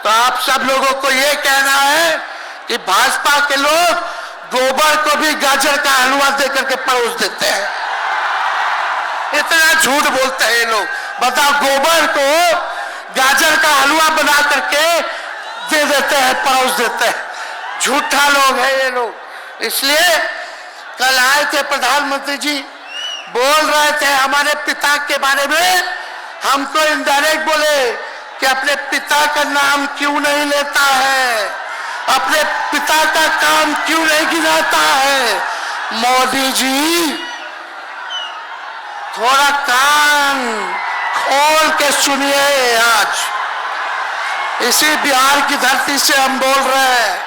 तो आप सब लोगों को ये कहना है कि भाजपा के लोग गोबर को भी गाजर का हलवा देकर के परोस देते हैं। इतना झूठ बोलते हैं ये लोग। बताओ, गोबर को गाजर का हलवा बना करके दे देते हैं, परोस देते हैं। झूठा लोग है ये लोग। इसलिए कल आए थे प्रधानमंत्री जी, बोल रहे थे हमारे पिता के बारे में, हमको इनडायरेक्ट बोले कि अपने पिता का नाम क्यों नहीं लेता है, अपने पिता का काम क्यों नहीं गिनाता है। मोदी जी, थोड़ा कान खोल के सुनिए। आज इसी बिहार की धरती से हम बोल रहे हैं,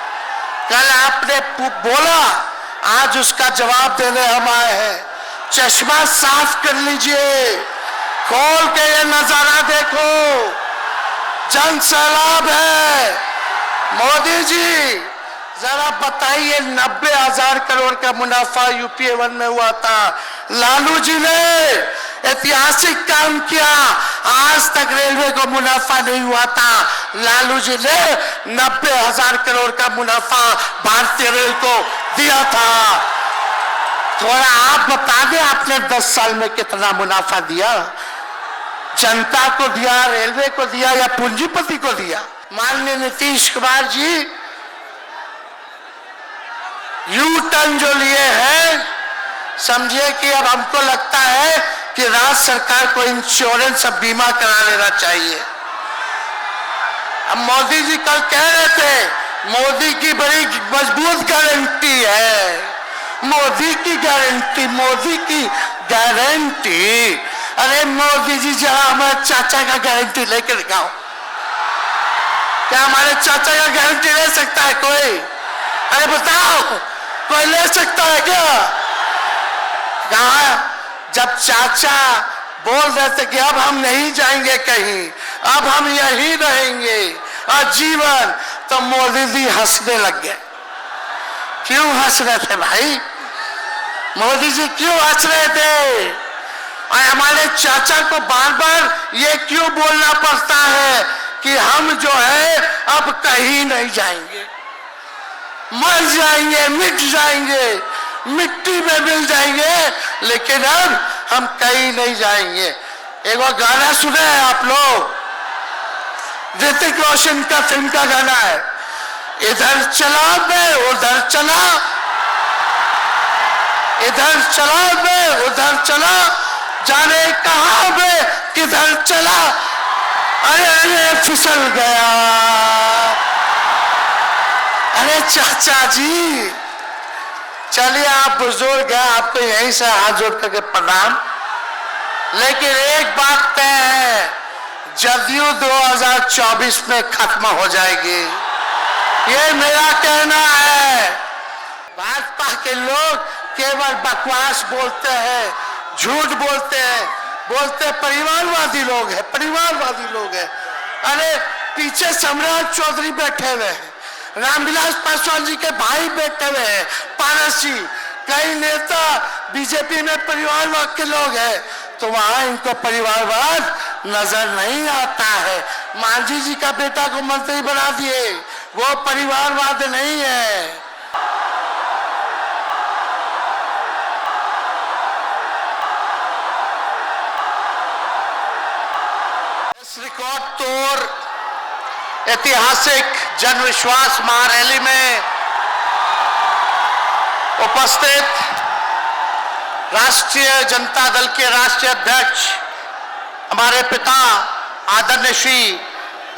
कल आपने बोला, आज उसका जवाब देने हम आए हैं। चश्मा साफ कर लीजिए, खोल के ये नजारा देखो, जन सैलाब है। मोदी जी, जरा बताइए, 90,000 करोड़ का मुनाफा यूपीए 1 में हुआ था। लालू जी ने ऐतिहासिक काम किया, आज तक रेलवे को मुनाफा नहीं हुआ था। लालू जी ने 90,000 करोड़ का मुनाफा भारतीय रेल को दिया था। थोड़ा आप बता दें, आपने 10 साल में कितना मुनाफा दिया? जनता को दिया, रेलवे को दिया, या पूंजीपति को दिया? माननीय नीतीश कुमार जी यू टर्न जो लिए हैं, समझिए कि अब हमको लगता है कि राज्य सरकार को इंश्योरेंस और बीमा करा लेना चाहिए। अब मोदी जी कल कह रहे थे, मोदी की बड़ी मजबूत गारंटी है, मोदी की गारंटी, मोदी की गारंटी। अरे मोदी जी, जरा हमारे चाचा का गारंटी लेके दिखाओ। क्या हमारे चाचा का गारंटी ले सकता है कोई? अरे बताओ, कोई ले सकता है क्या? कहा जब चाचा बोल रहे थे कि अब हम नहीं जाएंगे कहीं, अब हम यहीं रहेंगे आजीवन, तो मोदी जी हंसने लग गए। क्यों हंस रहे थे भाई? मोदी जी क्यों हंस रहे थे? और हमारे चाचा को बार बार ये क्यों बोलना पड़ता है कि हम जो है अब कहीं नहीं जाएंगे, मर जाएंगे, मिट जाएंगे, मिट्टी में मिल जाएंगे, लेकिन अब हम कहीं नहीं जाएंगे। एक बार गाना सुने हैं आप लोग? ऋतिक रोशन का फिल्म का गाना है, इधर चला मैं उधर चला, इधर चला मैं उधर चला, जाने कहां मैं किधर चला, अरे अरे फिसल गया। अरे चाचा जी, चलिए आप बुजुर्ग हैं, आपको यहीं से हाथ जोड़ करके प्रणाम। लेकिन एक बात तय है, जदयू 2024 में खत्म हो जाएगी, ये मेरा कहना है। भाजपा के लोग केवल बकवास बोलते हैं, झूठ बोलते हैं, बोलते परिवारवादी लोग हैं, परिवारवादी लोग हैं। अरे पीछे सम्राट चौधरी बैठे हुए हैं, रामविलास पासवान जी के भाई बैठे हुए हैं, पारस जी, कई नेता बीजेपी में परिवारवाद के लोग हैं, तो वहां इनको परिवारवाद नजर नहीं आता है। मांझी जी का बेटा को मंत्री बना दिए, वो परिवारवाद नहीं है। इस रिकॉर्ड तोड़ ऐतिहासिक जन विश्वास महारैली में उपस्थित राष्ट्रीय जनता दल के राष्ट्रीय अध्यक्ष हमारे पिता आदरणीय श्री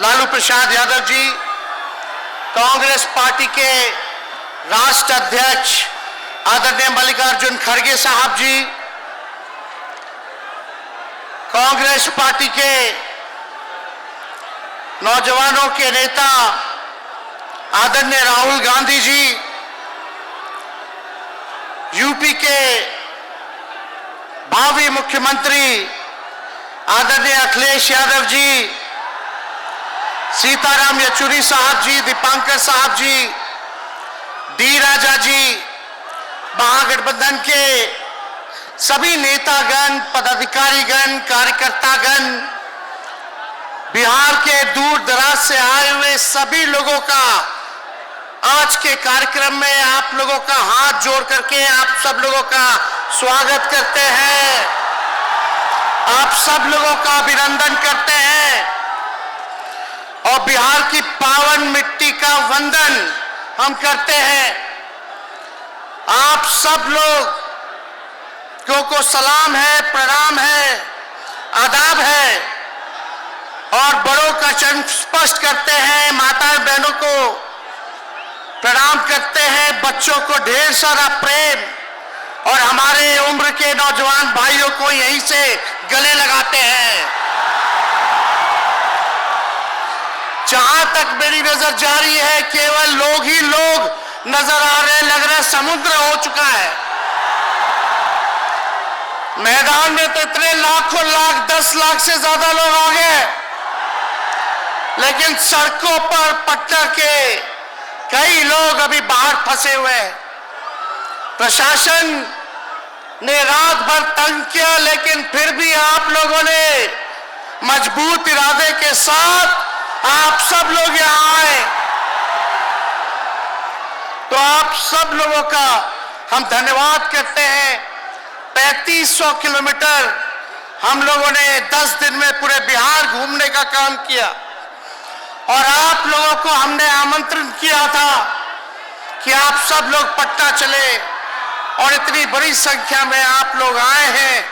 लालू प्रसाद यादव जी, कांग्रेस पार्टी के राष्ट्र अध्यक्ष आदरणीय मल्लिकार्जुन खड़गे साहब जी, कांग्रेस पार्टी के नौजवानों के नेता आदरणीय राहुल गांधी जी, यूपी के भावी मुख्यमंत्री आदरणीय अखिलेश यादव जी, सीताराम येचुरी साहब जी, दीपांकर साहब जी, डी राजा जी, महागठबंधन के सभी नेतागण, पदाधिकारीगण, कार्यकर्तागण, बिहार के दूर दराज से आए हुए सभी लोगों का आज के कार्यक्रम में आप लोगों का हाथ जोड़ करके आप सब लोगों का स्वागत करते हैं, आप सब लोगों का अभिनंदन करते हैं और बिहार की पावन मिट्टी का वंदन हम करते हैं। आप सब लोगों को सलाम है, प्रणाम है, आदाब है और बड़ों का चरण स्पर्श करते हैं, माता बहनों को प्रणाम करते हैं, बच्चों को ढेर सारा प्रेम और हमारे उम्र के नौजवान भाइयों को यहीं से गले लगाते हैं। जहां तक मेरी नजर जा रही है केवल लोग ही लोग नजर आ रहे, लग रहा है समुद्र हो चुका है। मैदान में तो इतने लाखों लाख 10 लाख से ज्यादा लोग आ गए, लेकिन सड़कों पर पटना के कई लोग अभी बाहर फंसे हुए हैं। प्रशासन ने रात भर तंग किया, लेकिन फिर भी आप लोगों ने मजबूत इरादे के साथ आप सब लोग यहां आए, तो आप सब लोगों का हम धन्यवाद करते हैं। 3500 किलोमीटर हम लोगों ने 10 दिन में पूरे बिहार घूमने का काम किया और आप लोगों को हमने आमंत्रण किया था कि आप सब लोग पटना चले और इतनी बड़ी संख्या में आप लोग आए हैं,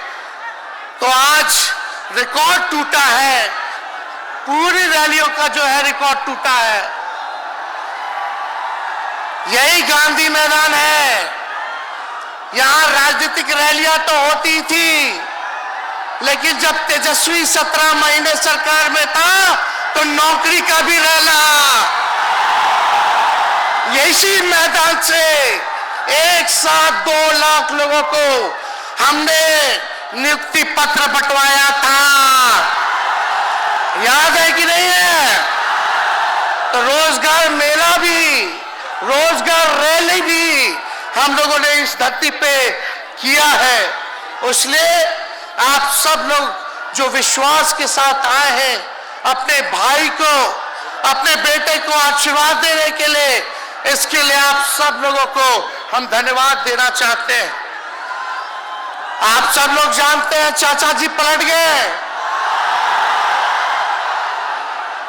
तो आज रिकॉर्ड टूटा है, पूरी रैलियों का जो है रिकॉर्ड टूटा है। यही गांधी मैदान है, यहां राजनीतिक रैलियां तो होती थी, लेकिन जब तेजस्वी 17 महीने सरकार में था तो नौकरी का भी रैला इसी मैदान से एक साथ 2 लाख लोगों को हमने नियुक्ति पत्र बंटवाया था, याद है कि नहीं है? तो रोजगार मेला भी, रोजगार रैली भी हम लोगों ने इस धरती पे किया है। इसलिए आप सब लोग जो विश्वास के साथ आए हैं, अपने भाई को, अपने बेटे को आशीर्वाद देने के लिए, इसके लिए आप सब लोगों को हम धन्यवाद देना चाहते हैं। आप सब लोग जानते हैं चाचा जी पलट गए,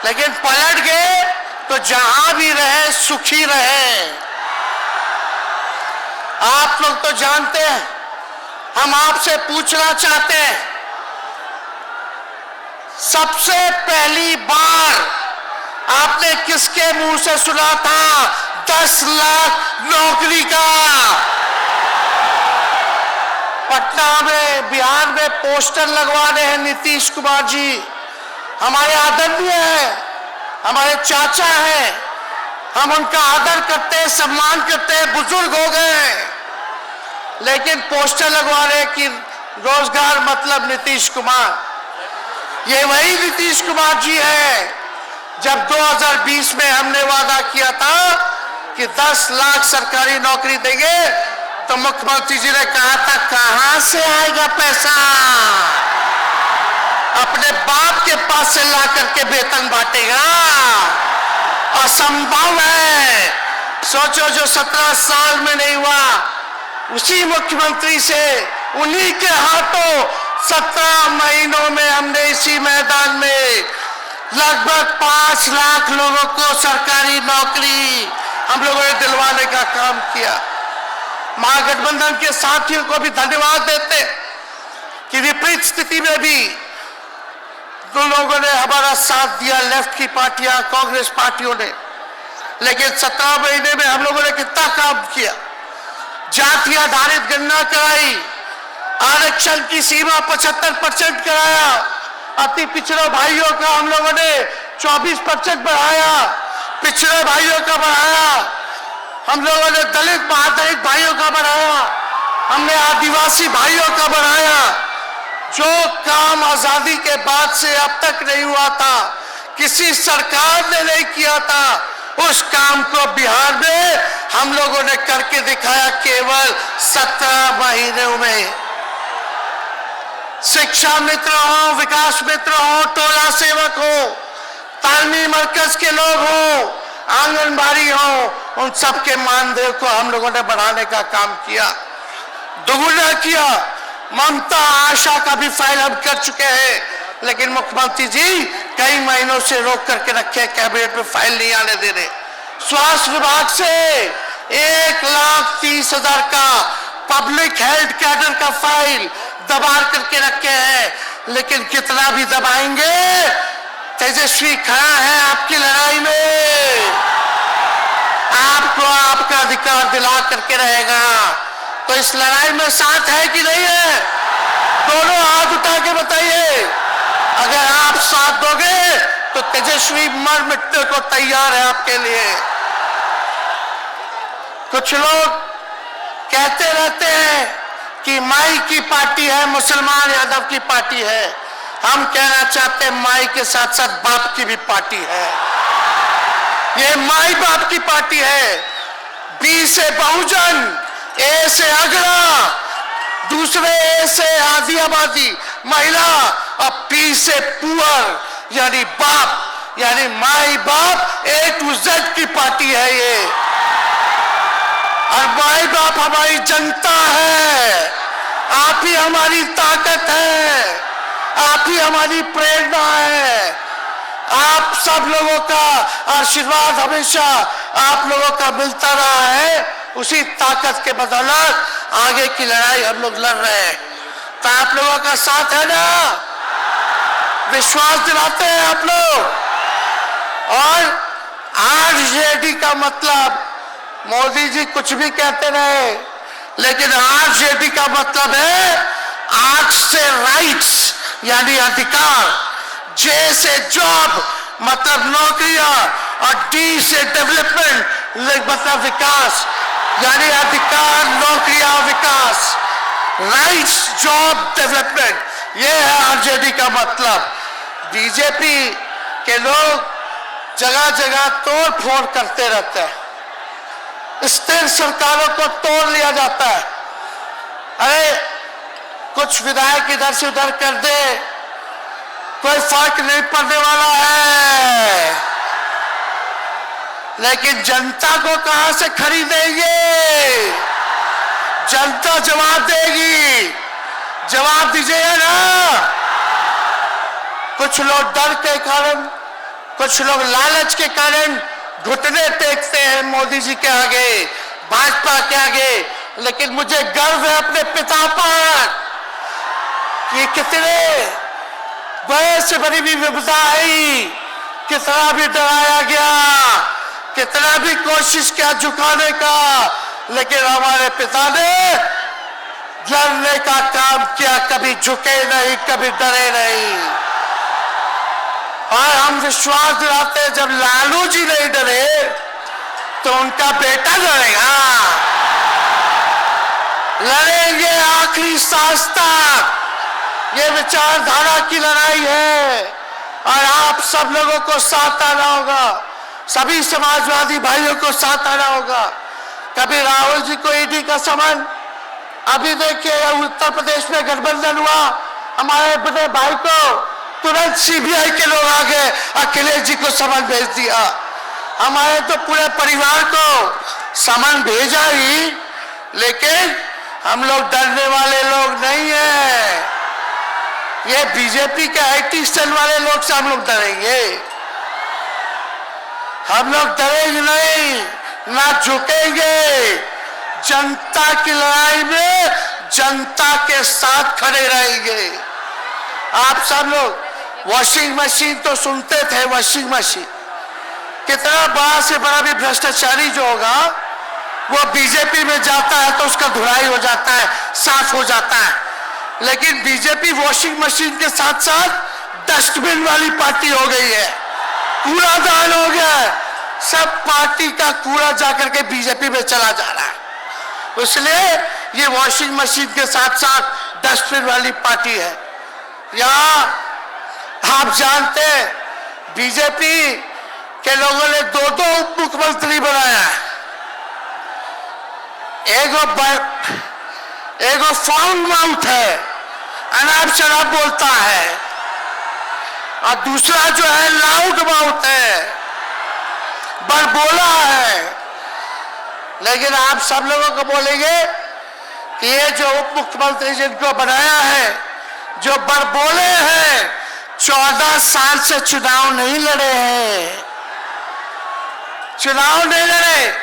लेकिन पलट गए तो जहां भी रहे सुखी रहे। आप लोग तो जानते हैं, हम आपसे पूछना चाहते हैं, सबसे पहली बार आपने किसके मुंह से सुना था 10 लाख नौकरी का? पटना में, बिहार में पोस्टर लगवा रहे हैं नीतीश कुमार जी, हमारे आदरणीय हैं, हमारे चाचा हैं, हम उनका आदर करते हैं, सम्मान करते हैं, बुजुर्ग हो गए हैं, लेकिन पोस्टर लगवा रहे कि रोजगार मतलब नीतीश कुमार। ये वही नीतीश कुमार जी है जब 2020 में हमने वादा किया था कि 10 लाख सरकारी नौकरी देंगे, तो मुख्यमंत्री जी ने कहा था कहां से आएगा पैसा, अपने बाप के पास से ला करके वेतन बांटेगा, असंभव है। सोचो, जो 17 साल में नहीं हुआ, उसी मुख्यमंत्री से, उन्हीं के हाथों 17 महीनों में हमने इसी मैदान में लगभग 5 लाख लोगों को सरकारी नौकरी हम लोगों ने दिलवाने का काम किया। महागठबंधन के साथियों को भी धन्यवाद देते कि विपरीत स्थिति में भी तो लोगों ने हमारा साथ दिया, लेफ्ट की पार्टियां, कांग्रेस पार्टियों ने, लेकिन 17 महीने में हम लोगों ने कितना काम किया। जाति आधारित गणना कराई, आरक्षण की सीमा 75% कराया, अति पिछड़े भाइयों का हम लोगों ने 24% बढ़ाया, पिछड़े भाइयों का बढ़ाया, हम लोगों ने दलित महादलित भाइयों का बढ़ाया, हमने आदिवासी भाइयों का बढ़ाया। जो काम आजादी के बाद से अब तक नहीं हुआ था, किसी सरकार ने नहीं किया था, उस काम को बिहार में हम लोगों ने करके दिखाया केवल 17 महीनों में। शिक्षा मित्र हो, विकास मित्र हो, टोला सेवक हो, तालमी मरकज के लोग हो, आंगनबाड़ी हो, उन सबके मानदेय को हम लोगों ने बढ़ाने का काम किया, दोगुना किया। ममता आशा का भी फाइल हम कर चुके हैं, लेकिन मुख्यमंत्री जी कई महीनों से रोक करके रखे, कैबिनेट में फाइल नहीं आने दे रहे। स्वास्थ्य विभाग से 1,30,000 का पब्लिक हेल्थ कैडर का फाइल दबा करके रखे हैं, लेकिन कितना भी दबाएंगे, तेजस्वी खड़ा है आपकी लड़ाई में, आपको आपका अधिकार दिला करके रहेगा। तो इस लड़ाई में साथ है कि नहीं है? दोनों हाथ उठा के बताइए। अगर आप साथ दोगे तो तेजस्वी मर मिटने को तैयार है आपके लिए। कुछ लोग कहते रहते हैं कि माई की पार्टी है, मुसलमान यादव की पार्टी है। हम कहना चाहते हैं माई के साथ साथ बाप की भी पार्टी है। ये माई बाप की पार्टी है। बी से बहुजन, ए से अगड़ा, दूसरे ए से आधी आबादी महिला, और पी से पुअर यानी बाप, यानी माई बाप ए टू जेड की पार्टी है ये। और माई बाप हमारी जनता है, आप ही हमारी ताकत है, आप ही हमारी प्रेरणा है। आप सब लोगों का आशीर्वाद हमेशा आप लोगों का मिलता रहा है, उसी ताकत के बदौलत आगे की लड़ाई हम लोग लड़ रहे हैं। तो आप लोगों का साथ है ना? विश्वास दिलाते हैं आप लोग। और आरजेडी का मतलब, मोदी जी कुछ भी कहते रहे, लेकिन आरजेडी का मतलब है आर से राइट्स यानी अधिकार, जे से जॉब मतलब नौकरियां, और डी से डेवलपमेंट मतलब विकास, यानी अधिकार, नौकरियां, विकास, राइट्स, जॉब, डेवलपमेंट, ये है आरजेडी का मतलब। बीजेपी के लोग जगह जगह तोड़ फोड़ करते रहते हैं, स्थिर सरकारों को तोड़ लिया जाता है। अरे कुछ विधायक इधर से उधर कर दे, कोई फर्क नहीं पड़ने वाला है, लेकिन जनता को कहां से खरीदेंगे? जनता जवाब देगी, जवाब दीजिएगा ना। कुछ लोग डर के कारण, कुछ लोग लालच के कारण घुटने टेकते हैं मोदी जी के आगे, भाजपा के आगे, लेकिन मुझे गर्व है अपने पिता पर कि कितने बड़े से बड़ी भी विपदा आई, कितना भी डराया गया, कितना भी कोशिश किया झुकाने का, लेकिन हमारे पिता ने लड़ने का काम किया, कभी झुके नहीं, कभी डरे नहीं। और हम विश्वास दिलाते हैं, जब लालू जी नहीं डरे तो उनका बेटा डरेगा। लड़ेंगे आखिरी सांस तक, ये विचारधारा की लड़ाई है। और आप सब लोगों को साथ आना होगा, सभी समाजवादी भाइयों को साथ आना होगा। कभी राहुल जी को ईडी का समन, अभी देखिए उत्तर प्रदेश में गठबंधन हुआ, हमारे बड़े भाई को तुरंत सीबीआई के लोग आ गए, अखिलेश जी को समन भेज दिया। हमारे तो पूरे परिवार को समन भेजा ही, लेकिन हम लोग डरने वाले लोग नहीं है। ये बीजेपी के आईटी सेल वाले लोग से हम लोग डरेंगे? हम लोग डरेंगे नहीं, ना झुकेंगे। जनता की लड़ाई में जनता के साथ खड़े रहेंगे। आप सब लोग वॉशिंग मशीन तो सुनते थे, वॉशिंग मशीन, कितना बड़ा से बड़ा भी भ्रष्टाचारी जो होगा वो बीजेपी में जाता है तो उसका धुलाई हो जाता है, साफ हो जाता है। लेकिन बीजेपी वॉशिंग मशीन के साथ साथ डस्टबिन वाली पार्टी हो गई है, कूड़ादान हो गया है, सब पार्टी का कूड़ा जाकर के बीजेपी में चला जा रहा है। इसलिए ये वॉशिंग मशीन के साथ साथ डस्टबिन वाली पार्टी है। यहाँ आप जानते हैं बीजेपी के लोगों ने दो उप मुख्यमंत्री बनाया है। एगो फाउल माउथ है, अनाप शनाप बोलता है, और दूसरा जो है लाउड माउथ है, बड़बोला है। लेकिन आप सब लोगों को बोलेंगे कि ये जो उप मुख्यमंत्री जिनको बनाया है, जो बड़बोले हैं, 14 साल से चुनाव नहीं लड़े हैं, चुनाव नहीं लड़े,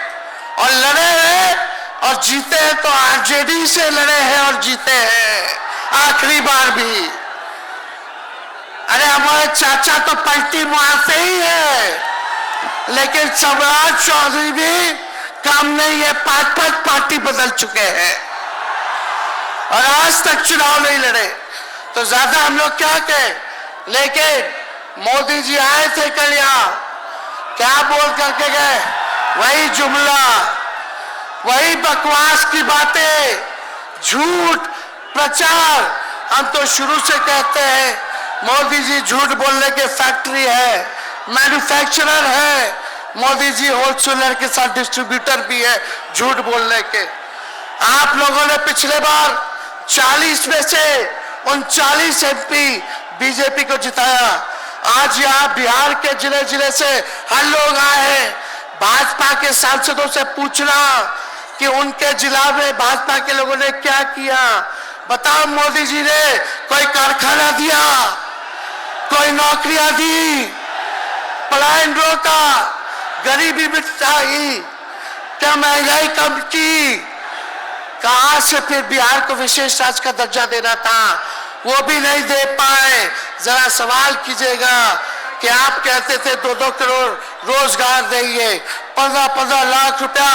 और लड़े हैं और जीते हैं तो आरजेडी से लड़े हैं और जीते हैं आखिरी बार भी। अरे हमारे चाचा तो पलटी मारते ही है, लेकिन सम्राट चौधरी भी काम नहीं है, 5-5 पार्टी बदल चुके हैं और आज तक चुनाव नहीं लड़े। तो ज्यादा हम लोग क्या कहें, लेकिन मोदी जी आए थे कल यहाँ, क्या बोल करके गए, वही जुमला, वही बकवास की बातें, झूठ प्रचार। हम तो शुरू से कहते हैं मोदी जी झूठ बोलने के फैक्ट्री है, मैन्युफैक्चरर है, मोदी जी होलसेलर के साथ डिस्ट्रीब्यूटर भी है झूठ बोलने के। आप लोगों ने पिछले बार 40 में से 39 एमपी बीजेपी को जिताया। आज यहाँ बिहार के जिले जिले से हर लोग आए हैं भाजपा के सांसदों से पूछना कि उनके जिला में भाजपा के लोगों ने क्या किया। बताओ, मोदी जी ने कोई कारखाना दिया, कोई नौकरियां दी, पलायन रोका, गरीबी मिटाई, क्या महंगाई कम की? कहां से फिर बिहार को विशेष राज्य का दर्जा देना था, वो भी नहीं दे पाए। जरा सवाल कीजिएगा कि आप कहते थे 2-2 करोड़ रोजगार देंगे, 15-15 लाख रुपया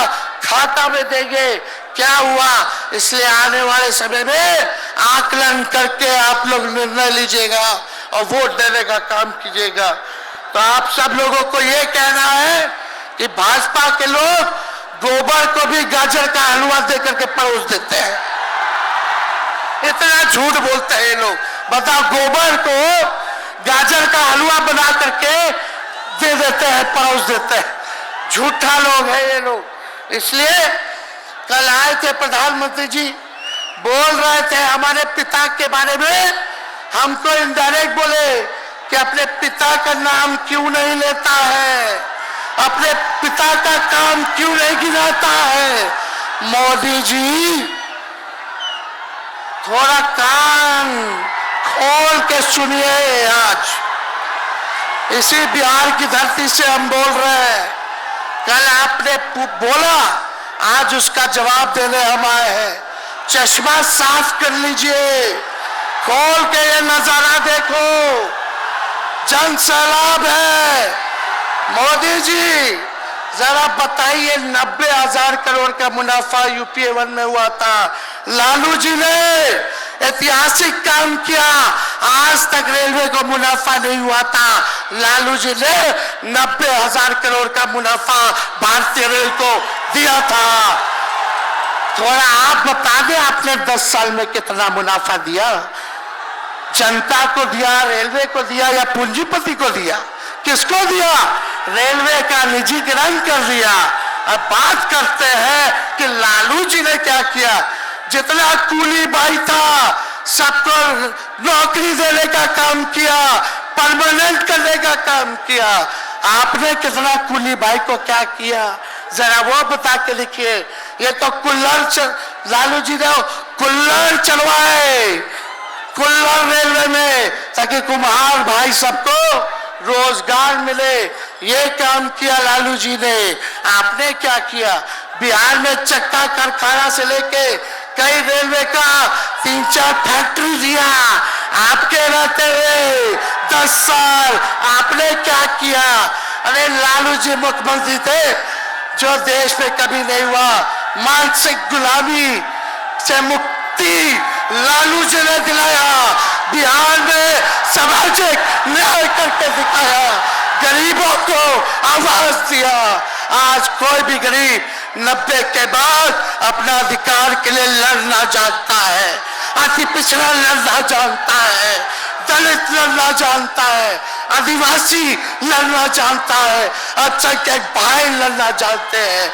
खाता में देंगे, क्या हुआ? इसलिए आने वाले समय में आकलन करके आप लोग निर्णय लीजिएगा और वोट देने का काम कीजिएगा। तो आप सब लोगों को ये कहना है कि भाजपा के लोग गोबर को भी गाजर का हलवा देकर के परोस देते हैं। इतना झूठ बोलते हैं ये लोग। बताओ, गोबर को गाजर का हलवा बना करके दे देते हैं, परोस देते हैं। झूठा लोग हैं ये लोग। इसलिए कल आए थे प्रधानमंत्री जी, बोल रहे थे हमारे पिता के बारे में, हमको इनडायरेक्ट बोले कि अपने पिता का नाम क्यों नहीं लेता है, अपने पिता का काम क्यों नहीं गिनाता है। मोदी जी, थोड़ा कान खोल के सुनिए। आज इसी बिहार की धरती से हम बोल रहे हैं, कल आपने बोला, आज उसका जवाब देने हम आए हैं। चश्मा साफ कर लीजिए, खोल के ये नजारा देखो, जन सैलाब है। मोदी जी, जरा बताइए, 90,000 करोड़ का मुनाफा यूपीए 1 में हुआ था, लालू जी ने ऐतिहासिक काम किया। आज तक रेलवे को मुनाफा नहीं हुआ था, लालू जी ने 90,000 करोड़ का मुनाफा भारतीय रेल को दिया था। थोड़ा आप बता दें, आपने 10 साल में कितना मुनाफा दिया? जनता को दिया, रेलवे को दिया या पूंजीपति को दिया? किसको दिया? रेलवे का निजीकरण कर दिया। अब बात करते हैं कि लालू जी ने क्या किया। जितना कूली भाई था सबको नौकरी देने का काम किया, परमानेंट करने का काम किया। आपने कितना कूली भाई को क्या किया, जरा वो बता के लिखिए। ये तो कुल्लर लालू जी ने कुल्लर चलवाए, कुल्लर रेलवे में, ताकि कुम्हार भाई सबको रोजगार मिले। ये काम किया लालू जी ने। आपने क्या किया? बिहार में चक्का कारखाना से लेके कई रेलवे का 3-4 फैक्ट्री दिया आपके रहते हुए 10 साल। आपने क्या किया? अरे लालू जी मुख्यमंत्री थे जो देश में कभी नहीं हुआ। मानसिक गुलामी से मुक्ति लालू जी ने दिलाया, बिहार में सामाजिक न्याय करके दिखाया, गरीबों को आवाज दिया। आज कोई भी गरीब 90 के बाद अपना अधिकार के लिए लड़ना जानता है, अति पिछड़ा लड़ना जानता है, दलित लड़ना जानता है, आदिवासी लड़ना जानता है, अल्पसंख्यक भाई लड़ना जानते हैं।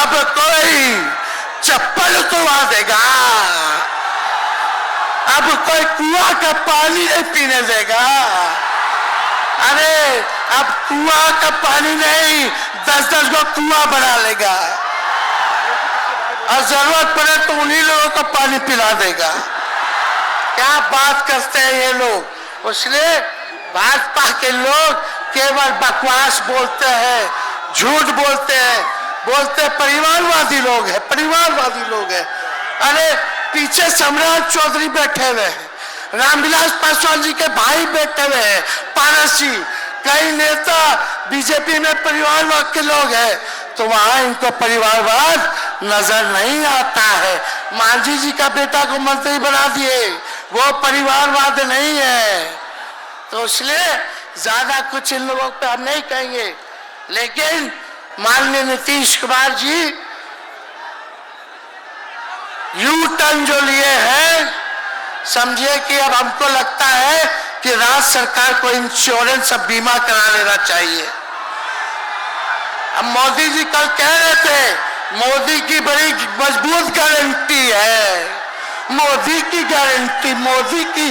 अब कोई चप्पल उतरवा देगा, अब कोई कुआं का पानी नहीं पीने देगा। अरे अब कुआं का पानी नहीं 10-10 को कुआं बना लेगा और जरूरत पड़े तो उन्हीं लोगों को पानी पिला देगा। क्या बात करते हैं ये लोग। इसलिए भाजपा के लोग केवल बकवास बोलते हैं, झूठ बोलते हैं, बोलते परिवारवादी लोग हैं, परिवारवादी लोग हैं। अरे पीछे सम्राट चौधरी बैठे हुए हैं, रामविलास पासवान जी के भाई बैठे हुए हैं, पारस जी, कई नेता बीजेपी में परिवारवाद के लोग हैं, तो वहां इनको परिवारवाद नजर नहीं आता है। मांझी जी का बेटा को मंत्री बना दिए, वो परिवारवाद नहीं है। तो इसलिए ज्यादा कुछ इन लोगों पे हम नहीं कहेंगे, लेकिन माननीय नीतीश कुमार जी यू टर्न जो लिए हैं, समझिए कि अब हमको लगता है कि राज्य सरकार को इंश्योरेंस और बीमा करा लेना चाहिए। अब मोदी जी कल कह रहे थे मोदी की बड़ी मजबूत गारंटी है, मोदी की गारंटी, मोदी की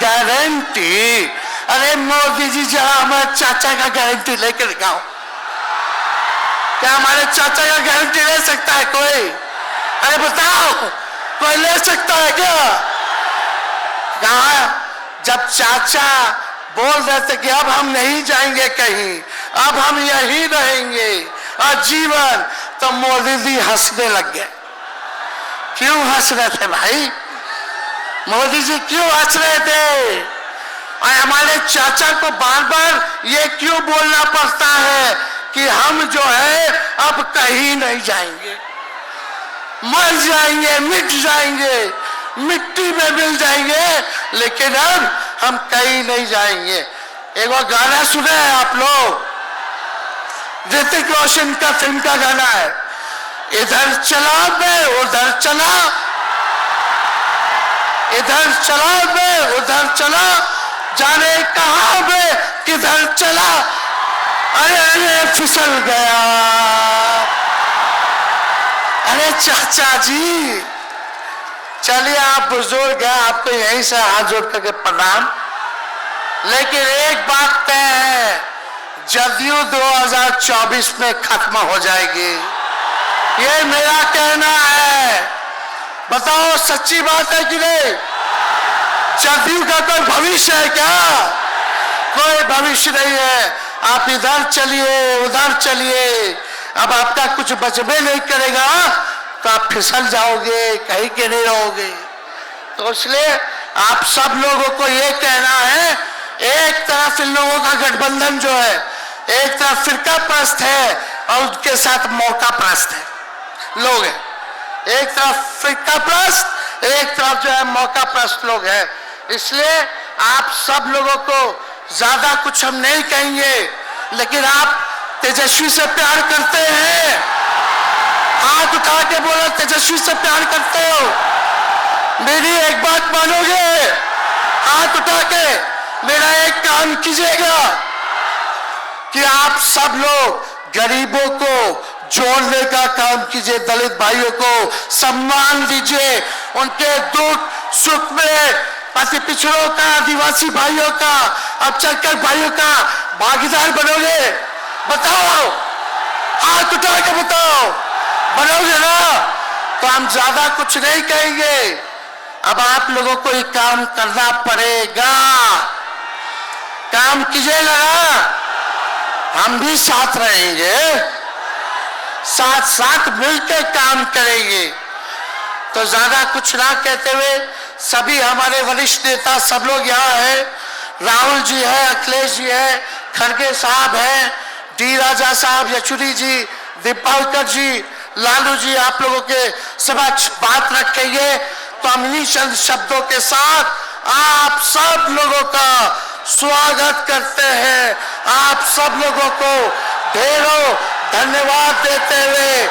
गारंटी। अरे मोदी जी जरा हमारे चाचा का गारंटी लेकर दिखाओ। क्या हमारे चाचा का गारंटी ले सकता है कोई? अरे बताओ, कोई ले सकता है क्या? कहा जब चाचा बोल रहे थे कि अब हम नहीं जाएंगे कहीं, अब हम यहीं रहेंगे आजीवन, तो मोदी जी हंसने लग गए। क्यों हंस रहे थे भाई? मोदी जी क्यों हंस रहे थे? और हमारे चाचा को बार बार ये क्यों बोलना पड़ता है कि हम जो है अब कहीं नहीं जाएंगे, मर जाएंगे, मिट जाएंगे, मिट्टी में मिल जाएंगे, लेकिन अब हम कहीं नहीं जाएंगे। एक बार गाना सुने हैं आप लोग, ऋतिक रोशन का फिल्म का गाना है, इधर चला मैं उधर चला, इधर चला मैं उधर चला, जाने कहां मैं किधर चला, अरे अरे फिसल गया। अरे चाचा जी, चलिए आप बुजुर्ग हैं, आपको यहीं से हाथ जोड़ करके प्रणाम। लेकिन एक बात तय है, जदयू 2024 में खत्म हो जाएगी, ये मेरा कहना है। बताओ सच्ची बात है कि नहीं? जदयू का कोई भविष्य है क्या? कोई भविष्य नहीं है। आप इधर चलिए उधर चलिए, अब आपका कुछ बचबे नहीं करेगा तो आप फिसल जाओगे, कहीं के नहीं रहोगे। तो इसलिए आप सब लोगों को ये कहना है, एक तरफ इन लोगों का गठबंधन जो है, एक तरफ फिरका प्रस्त है और उनके साथ मौका प्रस्त है लोग हैं। एक तरफ फिरका प्रस्त, एक तरफ जो है मौका प्रस्त लोग हैं। इसलिए आप सब लोगों को ज्यादा कुछ हम नहीं कहेंगे, लेकिन आप तेजस्वी से प्यार करते हैं? हाथ उठा के बोलो, तेजस्वी से प्यार करते हो? मेरी एक बात मानोगे? हाथ उठा के मेरा एक काम कीजिएगा कि आप सब लोग गरीबों को जोड़ने का काम कीजिए, दलित भाइयों को सम्मान दीजिए, उनके दुख सुख में पति पिछड़ों का, आदिवासी भाइयों का, अब चलकर भाइयों का भागीदार बनोगे? बताओ, हाथ उठा के बताओ, बनोगे ना? तो हम ज्यादा कुछ नहीं कहेंगे। अब आप लोगों को एक काम करना पड़ेगा, काम कीजिएगा ना, हम भी साथ रहेंगे, साथ साथ मिलकर काम करेंगे। तो ज्यादा कुछ ना कहते हुए सभी हमारे वरिष्ठ नेता सब लोग यहाँ हैं, राहुल जी है, अखिलेश जी है, खड़गे साहब हैं, डी राजा साहब, येचुरी जी, दीपावकर जी, लालू जी आप लोगों के समक्ष बात रखेंगे। तो हम इन्हीं चंद शब्दों के साथ आप सब लोगों का स्वागत करते हैं, आप सब लोगों को ढेरों धन्यवाद देते हुए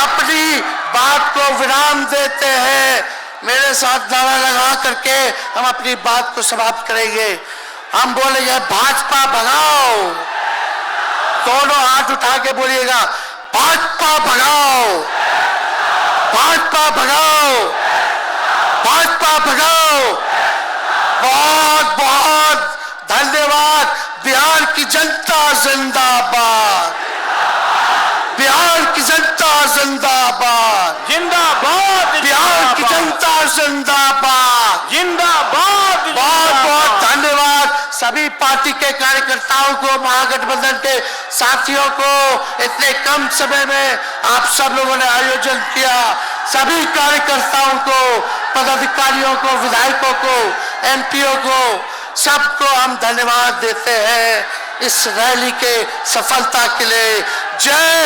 अपनी बात को विराम देते हैं। मेरे साथ नारा लगा करके हम अपनी बात को समाप्त करेंगे। हम बोलेंगे भाजपा भगाओ, दोनों हाथ उठा के बोलिएगा, भाजपा भगाओ, भाजपा भगाओ, भाजपा भगाओ। बहुत बहुत धन्यवाद। बिहार की जनता जिंदाबाद, बिहार की जनता जिंदाबाद, जिंदाबाद, बिहार की जनता जिंदाबाद, जिंदाबाद। बहुत बहुत धन्यवाद सभी पार्टी के कार्यकर्ताओं को, महागठबंधन के साथियों को। इतने कम समय में आप सब लोगों ने आयोजन किया। सभी कार्यकर्ताओं को, पदाधिकारियों को, विधायकों को, एमपीओ को, सबको हम धन्यवाद देते हैं इस रैली के सफलता के लिए। जय